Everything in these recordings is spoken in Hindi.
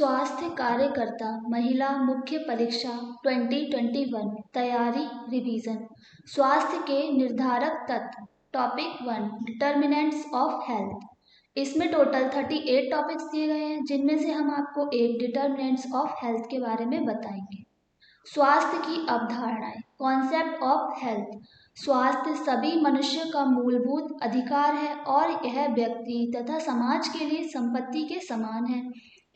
स्वास्थ्य कार्यकर्ता महिला मुख्य परीक्षा 2021 तैयारी रिवीजन। स्वास्थ्य के निर्धारक तत्व। Topic 1 determinants of health. इसमें टोटल 38 टॉपिक्स दिए गए हैं, जिनमें से हम आपको एक डिटर्मिनेंट्स ऑफ हेल्थ के बारे में बताएंगे। स्वास्थ्य की अवधारणाएं। Concept of health. स्वास्थ्य सभी मनुष्य का मूलभूत अधिकार है और यह व्यक्ति तथा समाज के लिए संपत्ति के समान है।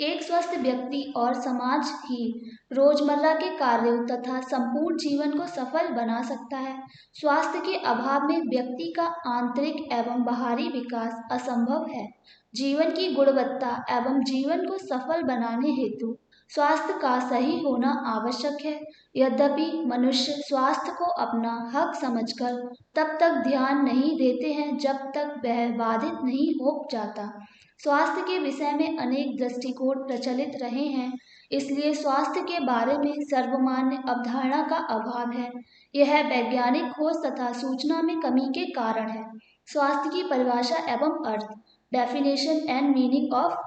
एक स्वस्थ व्यक्ति और समाज ही रोजमर्रा के कार्यों तथा संपूर्ण जीवन को सफल बना सकता है। स्वास्थ्य के अभाव में व्यक्ति का आंतरिक एवं बाहरी विकास असंभव है। जीवन की गुणवत्ता एवं जीवन को सफल बनाने हेतु स्वास्थ्य का सही होना आवश्यक है। यद्यपि मनुष्य स्वास्थ्य को अपना हक समझकर तब तक ध्यान नहीं देते हैं जब तक वह बाधित नहीं हो जाता। स्वास्थ्य के विषय में अनेक दृष्टिकोण प्रचलित रहे हैं, इसलिए स्वास्थ्य के बारे में सर्वमान्य अवधारणा का अभाव है। यह वैज्ञानिक खोज तथा सूचना में कमी के कारण है। स्वास्थ्य की परिभाषा एवं अर्थ। Definition and meaning of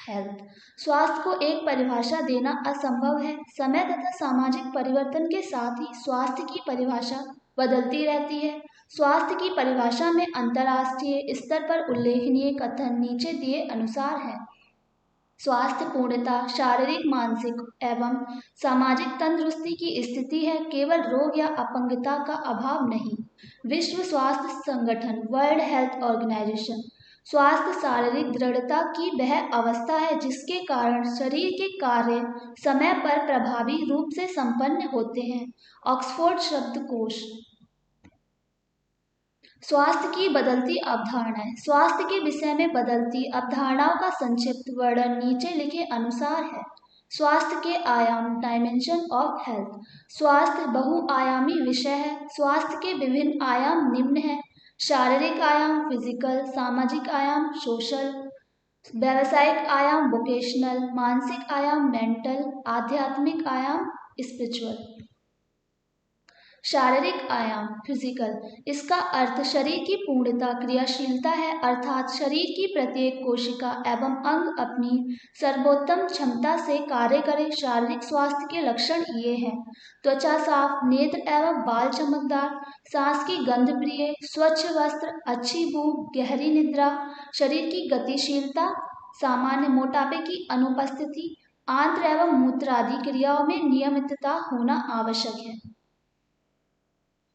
health. स्वास्थ्य को एक परिभाषा देना असंभव है। समय तथा सामाजिक परिवर्तन के साथ ही स्वास्थ्य की परिभाषा बदलती रहती है। स्वास्थ्य की परिभाषा में अंतर्राष्ट्रीय स्तर पर उल्लेखनीय कथन नीचे दिए अनुसार है। स्वास्थ्य पूर्णतः शारीरिक, मानसिक एवं सामाजिक तंदुरुस्ती की स्थिति है, केवल रोग या अपंगता का अभाव नहीं। विश्व स्वास्थ्य संगठन वर्ल्ड हेल्थ ऑर्गेनाइजेशन। स्वास्थ्य शारीरिक दृढ़ता की वह अवस्था है जिसके कारण शरीर के कार्य समय पर प्रभावी रूप से संपन्न होते हैं। ऑक्सफोर्ड शब्दकोश। स्वास्थ्य की बदलती अवधारणाएं। स्वास्थ्य के विषय में बदलती अवधारणाओं का संक्षिप्त वर्णन नीचे लिखे अनुसार है। स्वास्थ्य के आयाम। Dimension of health. स्वास्थ्य बहुआयामी विषय है। स्वास्थ्य के विभिन्न आयाम निम्न हैं। शारीरिक आयाम फिजिकल, सामाजिक आयाम सोशल, व्यावसायिक आयाम वोकेशनल, मानसिक आयाम मेंटल, आध्यात्मिक आयाम स्पिरिचुअल। शारीरिक आयाम फिजिकल। इसका अर्थ शरीर की पूर्णता क्रियाशीलता है, अर्थात शरीर की प्रत्येक कोशिका एवं अंग अपनी सर्वोत्तम क्षमता से कार्य करे। शारीरिक स्वास्थ्य के लक्षण ये हैं: त्वचा साफ, नेत्र एवं बाल चमकदार, सांस की गंध प्रिय, स्वच्छ वस्त्र, अच्छी भूख, गहरी निद्रा, शरीर की गतिशीलता, सामान्य मोटापे की अनुपस्थिति, आंत्र एवं मूत्र आदि क्रियाओं में नियमितता होना आवश्यक है।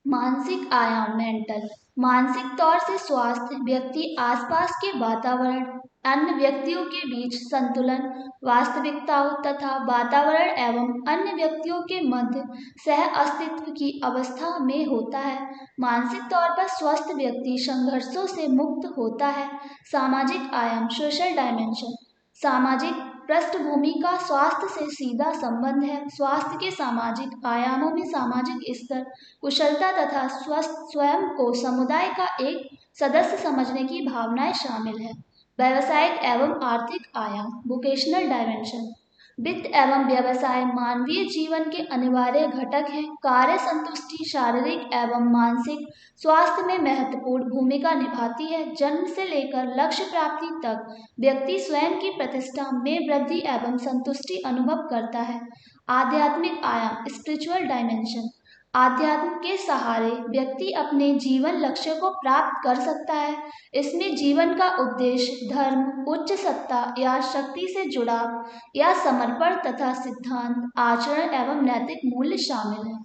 मानसिक आयाम मेंटल। मानसिक तौर से स्वास्थ्य व्यक्ति आसपास के वातावरण, अन्य व्यक्तियों के बीच संतुलन, वास्तविकताओं तथा वातावरण एवं अन्य व्यक्तियों के मध्य सह अस्तित्व की अवस्था में होता है। मानसिक तौर पर स्वस्थ व्यक्ति संघर्षों से मुक्त होता है। सामाजिक आयाम सोशल डायमेंशन। सामाजिक पृष्ठभूमि का स्वास्थ्य से सीधा संबंध है। स्वास्थ्य के सामाजिक आयामों में सामाजिक स्तर, कुशलता तथा स्वस्थ स्वयं को समुदाय का एक सदस्य समझने की भावनाएं शामिल है। व्यावसायिक एवं आर्थिक आयाम वोकेशनल डायमेंशन। वित्त एवं व्यवसाय मानवीय जीवन के अनिवार्य घटक हैं। कार्य संतुष्टि शारीरिक एवं मानसिक स्वास्थ्य में महत्वपूर्ण भूमिका निभाती है। जन्म से लेकर लक्ष्य प्राप्ति तक व्यक्ति स्वयं की प्रतिष्ठा में वृद्धि एवं संतुष्टि अनुभव करता है। आध्यात्मिक आयाम स्पिरिचुअल डायमेंशन। आध्यात्म के सहारे व्यक्ति अपने जीवन लक्ष्य को प्राप्त कर सकता है। इसमें जीवन का उद्देश्य, धर्म, उच्च सत्ता या शक्ति से जुड़ाव या समर्पण तथा सिद्धांत, आचरण एवं नैतिक मूल्य शामिल हैं।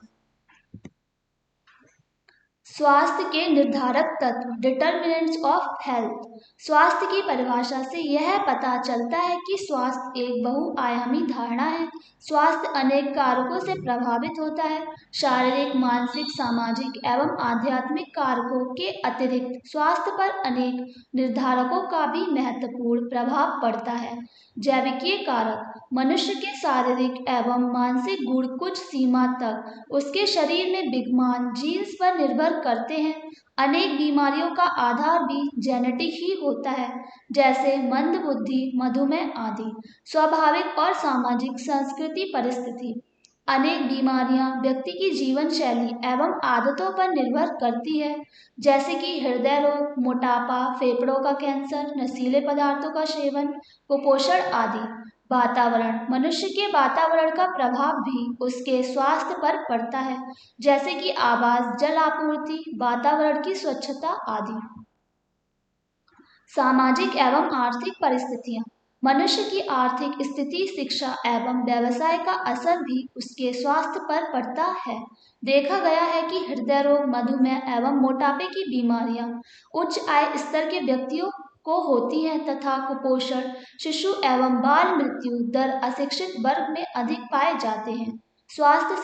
स्वास्थ्य के निर्धारक तत्व। Determinants of health. स्वास्थ्य की परिभाषा से यह पता चलता है कि स्वास्थ्य एक बहुआयामी धारणा है। स्वास्थ्य अनेक कारकों से प्रभावित होता है। शारीरिक, मानसिक, सामाजिक एवं आध्यात्मिक कारकों के अतिरिक्त स्वास्थ्य पर अनेक निर्धारकों का भी महत्वपूर्ण प्रभाव पड़ता है। जैविकीय कारक। मनुष्य के शारीरिक एवं मानसिक गुण कुछ सीमा तक उसके शरीर में विद्यमान जीन्स पर निर्भर करते हैं। अनेक बीमारियों का आधार भी जेनेटिक ही होता है, जैसे मंद बुद्धि, मधुमेह आदि। स्वाभाविक और सामाजिक संस्कृति परिस्थिति। अनेक बीमारियां व्यक्ति की जीवन शैली एवं आदतों पर निर्भर करती है, जैसे कि हृदय रोग, मोटापा, फेफड़ों का कैंसर, नशीले पदार्थों का सेवन, कुपोषण आदि। वातावरण। मनुष्य के वातावरण का प्रभाव भी उसके स्वास्थ्य पर पड़ता है, जैसे कि आवास, जल आपूर्ति, वातावरण की स्वच्छता आदि। सामाजिक एवं आर्थिक परिस्थितियां। मनुष्य की आर्थिक स्थिति, शिक्षा एवं व्यवसाय का असर भी उसके स्वास्थ्य पर पड़ता है। देखा गया है कि हृदय रोग, मधुमेह एवं मोटापे की बीमारियां उच्च आय स्तर के व्यक्तियों को होती हैं तथा कुपोषण, शिशु एवं बाल मृत्यु दर अशिक्षित वर्ग में अधिक पाए जाते हैं। स्वास्थ्य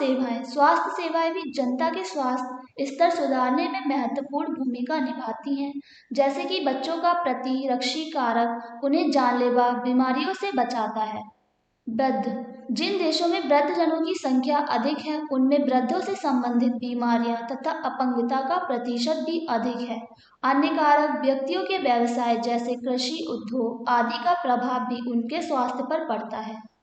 सेवाएं भी जनता के स्वास्थ्य स्तर सुधारने में महत्वपूर्ण भूमिका निभाती हैं, जैसे कि बच्चों का प्रतिरक्षी कारक उन्हें जानलेवा बीमारियों से बचाता है। वृद्ध। जिन देशों में वृद्धजनों की संख्या अधिक है, उनमें वृद्धों से संबंधित बीमारियां तथा अपंगता का प्रतिशत भी अधिक है। अन्य कारक व्यक्तियों के व्यवसाय जैसे कृषि, उद्योग आदि का प्रभाव भी उनके स्वास्थ्य पर पड़ता है।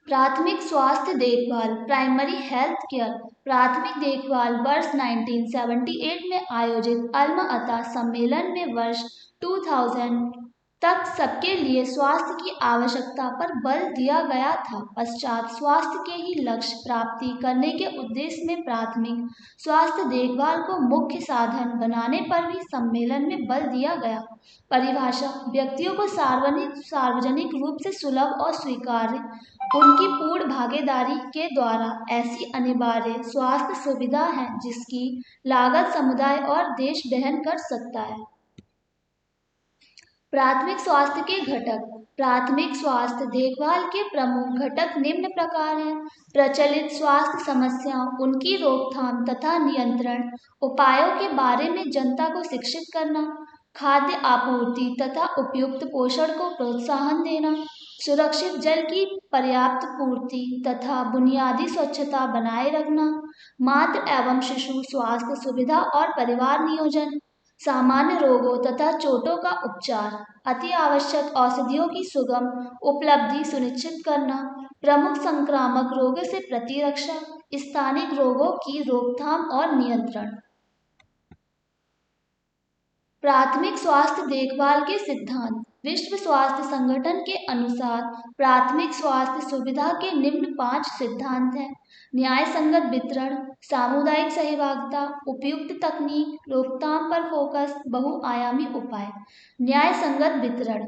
प्राथमिक स्वास्थ्य देखभाल, प्राइमरी हेल्थ केयर। प्राथमिक देखभाल वर्ष 1978 में आयोजित अल्मा-अता सम्मेलन में वर्ष 2000 तक सबके लिए स्वास्थ्य की आवश्यकता पर बल दिया गया था। पश्चात स्वास्थ्य के ही लक्ष्य प्राप्ति करने के उद्देश्य में प्राथमिक स्वास्थ्य देखभाल को मुख्य साधन बनाने पर भी सम्मेलन में बल दिया गया। परिभाषा। व्यक्तियों को सार्वजनिक रूप से सुलभ और स्वीकार्य, उनकी पूर्ण भागीदारी के द्वारा ऐसी अनिवार्य स्वास्थ्य सुविधा है जिसकी लागत समुदाय और देश वहन कर सकता है। प्राथमिक स्वास्थ्य के घटक। प्राथमिक स्वास्थ्य देखभाल के प्रमुख घटक निम्न प्रकार हैं। प्रचलित स्वास्थ्य समस्याओं, उनकी रोकथाम तथा नियंत्रण, उपायों के बारे में जनता को शिक्षित करना, खाद्य आपूर्ति तथा उपयुक्त पोषण को प्रोत्साहन देना, सुरक्षित जल की पर्याप्त पूर्ति तथा बुनियादी स्वच्छता बनाए रखना, मातृ एवं शिशु स्वास्थ्य सुविधा और परिवार नियोजन, सामान्य रोगों तथा चोटों का उपचार, अति आवश्यक औषधियों की सुगम उपलब्धि सुनिश्चित करना, प्रमुख संक्रामक रोगों से प्रतिरक्षा, स्थानिक रोगों की रोकथाम और नियंत्रण। प्राथमिक स्वास्थ्य देखभाल के सिद्धांत। विश्व स्वास्थ्य संगठन के अनुसार प्राथमिक स्वास्थ्य सुविधा के निम्न 5 सिद्धांत हैं। न्याय संगत वितरण, सामुदायिक सहभागिता, उपयुक्त तकनीक, रोकथाम पर फोकस, बहुआयामी उपाय। न्याय संगत वितरण।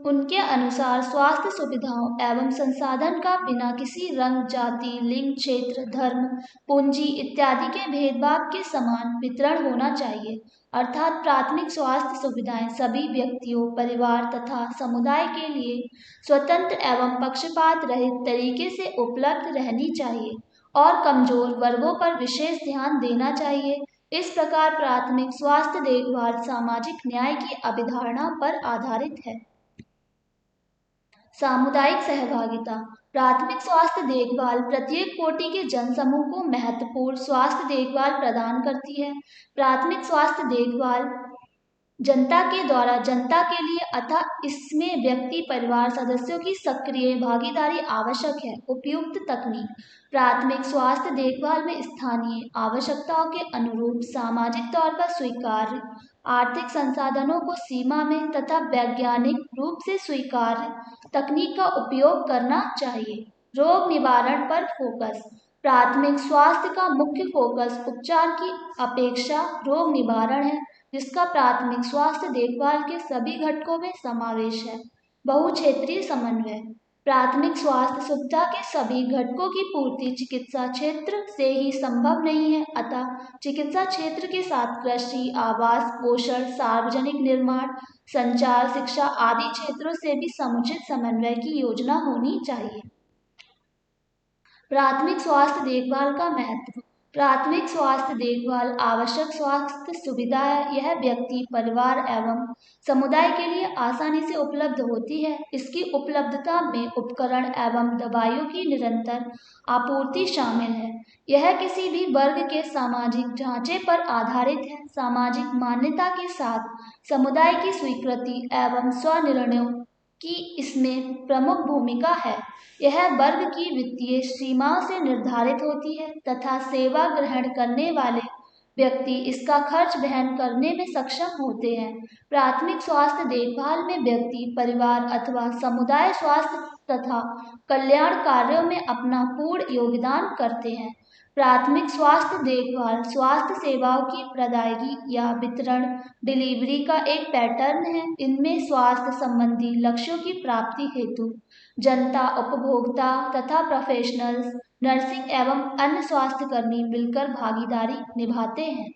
उनके अनुसार स्वास्थ्य सुविधाओं एवं संसाधन का बिना किसी रंग, जाति, लिंग, क्षेत्र, धर्म, पूंजी इत्यादि के भेदभाव के समान वितरण होना चाहिए, अर्थात प्राथमिक स्वास्थ्य सुविधाएं सभी व्यक्तियों, परिवार तथा समुदाय के लिए स्वतंत्र एवं पक्षपात रहित तरीके से उपलब्ध रहनी चाहिए और कमजोर वर्गों पर विशेष ध्यान देना चाहिए। इस प्रकार प्राथमिक स्वास्थ्य देखभाल सामाजिक न्याय की अवधारणा पर आधारित है। सामुदायिक सहभागिता। प्राथमिक स्वास्थ्य देखभाल प्रत्येक कोटि के जनसमूह को महत्वपूर्ण स्वास्थ्य देखभाल प्रदान करती है। प्राथमिक स्वास्थ्य देखभाल जनता के द्वारा जनता के लिए अतः इसमें व्यक्ति, परिवार सदस्यों की सक्रिय भागीदारी आवश्यक है। उपयुक्त तकनीक। प्राथमिक स्वास्थ्य देखभाल में स्थानीय आवश्यकताओं के अनुरूप सामाजिक तौर पर स्वीकार्य आर्थिक संसाधनों को सीमा में तथा वैज्ञानिक रूप से स्वीकार्य तकनीक का उपयोग करना चाहिए। रोग निवारण पर फोकस। प्राथमिक स्वास्थ्य का मुख्य फोकस उपचार की अपेक्षा रोग निवारण है, जिसका प्राथमिक स्वास्थ्य देखभाल के सभी घटकों में समावेश है। बहुक्षेत्रीय समन्वय। प्राथमिक स्वास्थ्य सुविधा के सभी घटकों की पूर्ति चिकित्सा क्षेत्र से ही संभव नहीं है, अतः चिकित्सा क्षेत्र के साथ कृषि, आवास, पोषण, सार्वजनिक निर्माण, संचार, शिक्षा आदि क्षेत्रों से भी समुचित समन्वय की योजना होनी चाहिए। प्राथमिक स्वास्थ्य देखभाल का महत्व। प्राथमिक स्वास्थ्य देखभाल आवश्यक स्वास्थ्य सुविधा है। यह व्यक्ति, परिवार एवं समुदाय के लिए आसानी से उपलब्ध होती है। इसकी उपलब्धता में उपकरण एवं दवाइयों की निरंतर आपूर्ति शामिल है। यह किसी भी वर्ग के सामाजिक ढांचे पर आधारित है। सामाजिक मान्यता के साथ समुदाय की स्वीकृति एवं स्वनिर्णयों की इसमें प्रमुख भूमिका है। यह वर्ग की वित्तीय सीमाओं से निर्धारित होती है तथा सेवा ग्रहण करने वाले व्यक्ति इसका खर्च वहन करने में सक्षम होते हैं। प्राथमिक स्वास्थ्य देखभाल में व्यक्ति, परिवार अथवा समुदाय स्वास्थ्य तथा कल्याण कार्यों में अपना पूर्ण योगदान करते हैं। प्राथमिक स्वास्थ्य देखभाल स्वास्थ्य सेवाओं की प्रदायगी या वितरण डिलीवरी का एक पैटर्न है। इनमें स्वास्थ्य संबंधी लक्ष्यों की प्राप्ति हेतु जनता, उपभोक्ता तथा प्रोफेशनल्स, नर्सिंग एवं अन्य स्वास्थ्यकर्मी मिलकर भागीदारी निभाते हैं।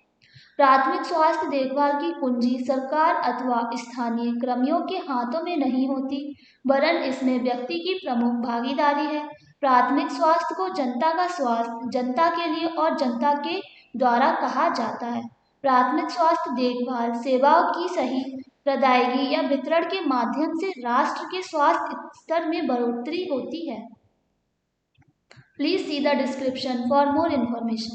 प्राथमिक स्वास्थ्य देखभाल की कुंजी सरकार अथवा स्थानीय कर्मियों के हाथों में नहीं होती, वरन इसमें व्यक्ति की प्रमुख भागीदारी है। प्राथमिक स्वास्थ्य को जनता का स्वास्थ्य, जनता के लिए और जनता के द्वारा कहा जाता है। प्राथमिक स्वास्थ्य देखभाल सेवाओं की सही प्रदायगी या वितरण के माध्यम से राष्ट्र के स्वास्थ्य स्तर में बढ़ोतरी होती है। Please see the description for more information.